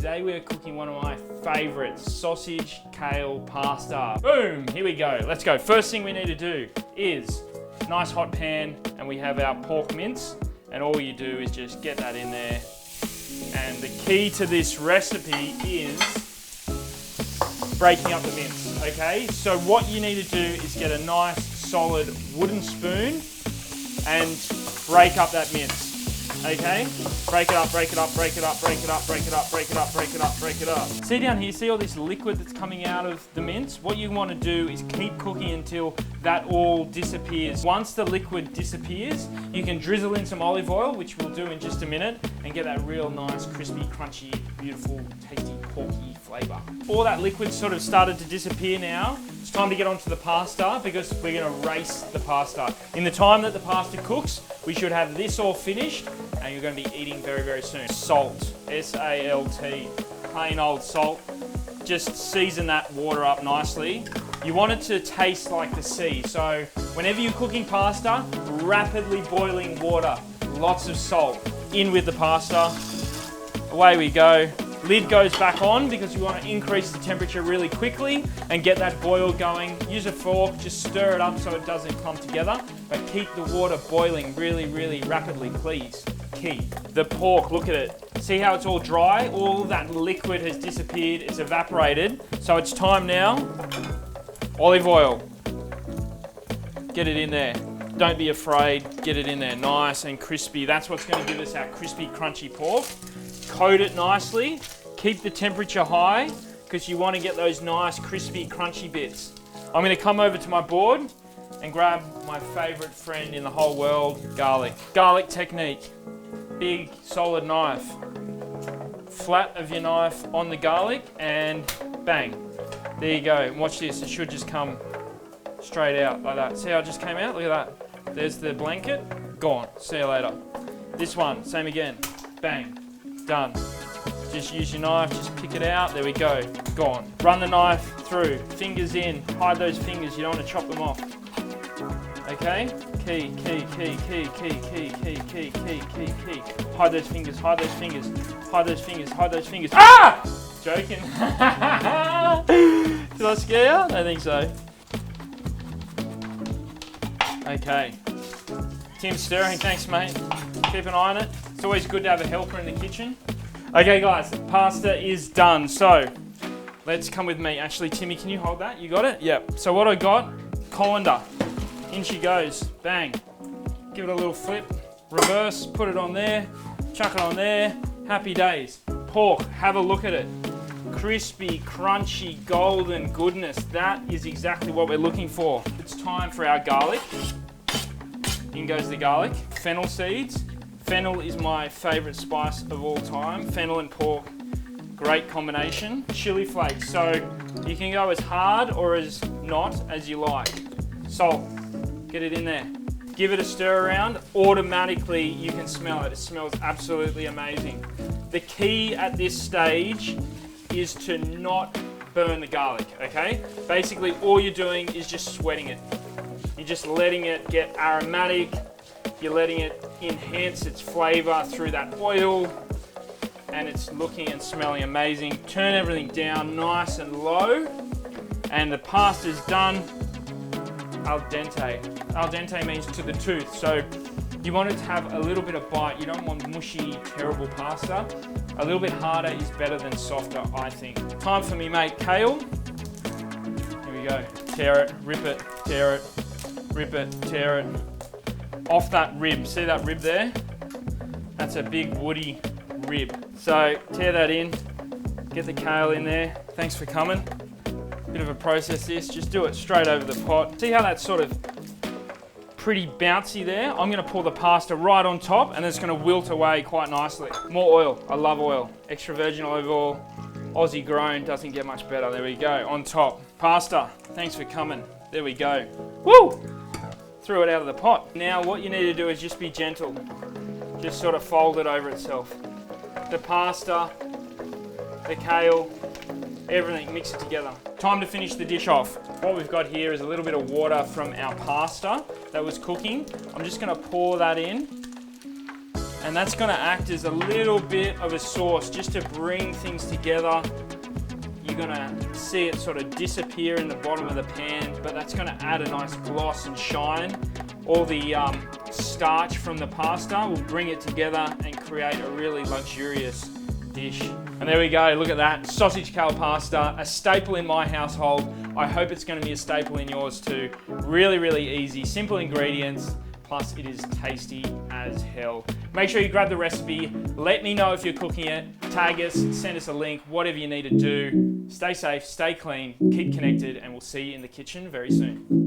Today we're cooking one of my favorites, sausage kale pasta. Boom, here we go, let's go. First thing we need to do is nice hot pan, and we have our pork mince, and all you do is just get that in there. And the key to this recipe is breaking up the mince, okay? So what you need to do is get a nice solid wooden spoon and break up that mince. Okay, break it up, break it up, break it up, break it up, break it up, break it up, break it up, break it up. See down here, see all this liquid that's coming out of the mince? What you want to do is keep cooking until that all disappears. Once the liquid disappears, you can drizzle in some olive oil, which we'll do in just a minute, and get that real nice, crispy, crunchy, beautiful, tasty, porky flavour. All that liquid sort of started to disappear now. It's time to get onto the pasta because we're going to race the pasta. In the time that the pasta cooks, we should have this all finished, and you're going to be eating very, very soon. Salt, S-A-L-T, plain old salt. Just season that water up nicely. You want it to taste like the sea. So whenever you're cooking pasta, rapidly boiling water, lots of salt. In with the pasta, away we go. Lid goes back on because you want to increase the temperature really quickly and get that boil going. Use a fork, just stir it up so it doesn't clump together, but keep the water boiling really, really rapidly, please. Key. The pork, look at it. See how it's all dry? All that liquid has disappeared, it's evaporated. So it's time now. Olive oil. Get it in there. Don't be afraid, get it in there nice and crispy. That's what's going to give us our crispy, crunchy pork. Coat it nicely. Keep the temperature high because you want to get those nice, crispy, crunchy bits. I'm going to come over to my board and grab my favorite friend in the whole world, garlic. Garlic technique. Big, solid knife. Flat of your knife on the garlic and bang. There you go. And watch this. It should just come straight out like that. See how it just came out? Look at that. There's the blanket. Gone. See you later. This one, same again. Bang. Done. Just use your knife, just pick it out. There we go. Gone. Run the knife through. Fingers in. Hide those fingers. You don't want to chop them off. Okay? Key, key, key, key, key, key, key, key, key, key, key. Hide those fingers, hide those fingers, hide those fingers, hide those fingers. Ah! Joking. Did I scare you? I don't think so. Okay. Tim's stirring, thanks mate. Keep an eye on it. It's always good to have a helper in the kitchen. Okay guys, pasta is done. So, let's come with me. Actually, Timmy, can you hold that? You got it? Yep. So what I got, colander. In she goes, bang. Give it a little flip, reverse, put it on there, chuck it on there. Happy days. Pork, have a look at it. Crispy, crunchy, golden goodness. That is exactly what we're looking for. It's time for our garlic. In goes the garlic. Fennel seeds. Fennel is my favorite spice of all time. Fennel and pork, great combination. Chili flakes, so you can go as hard or as not as you like. Salt, get it in there. Give it a stir around, automatically you can smell it. It smells absolutely amazing. The key at this stage is to not burn the garlic, okay? Basically all you're doing is just sweating it. You're just letting it get aromatic. You're letting it enhance its flavor through that oil, and it's looking and smelling amazing. Turn everything down nice and low, and the pasta's done. Al dente. Al dente means to the tooth, so you want it to have a little bit of bite. You don't want mushy, terrible pasta. A little bit harder is better than softer, I think. Time for me mate kale. Here we go. Tear it, rip it, tear it, rip it, tear it. Off that rib, see that rib there? That's a big woody rib. So tear that in, get the kale in there. Thanks for coming. Bit of a process this, just do it straight over the pot. See how that's sort of pretty bouncy there? I'm gonna pour the pasta right on top and it's gonna wilt away quite nicely. More oil, I love oil. Extra virgin olive oil, Aussie grown, doesn't get much better. There we go, on top. Pasta, thanks for coming. There we go. Woo! Threw it out of the pot. Now what you need to do is just be gentle. Just sort of fold it over itself. The pasta, the kale, everything, mix it together. Time to finish the dish off. What we've got here is a little bit of water from our pasta that was cooking. I'm just gonna pour that in And that's gonna act as a little bit of a sauce just to bring things together. You're gonna see it sort of disappear in the bottom of the pan, but that's gonna add a nice gloss and shine. All the starch from the pasta will bring it together and create a really luxurious dish. And there we go, look at that, sausage kale pasta, a staple in my household. I hope it's gonna be a staple in yours too. Really, really easy, simple ingredients, plus it is tasty as hell. Make sure you grab the recipe, let me know if you're cooking it, tag us, send us a link, whatever you need to do. Stay safe, stay clean, keep connected, and we'll see you in the kitchen very soon.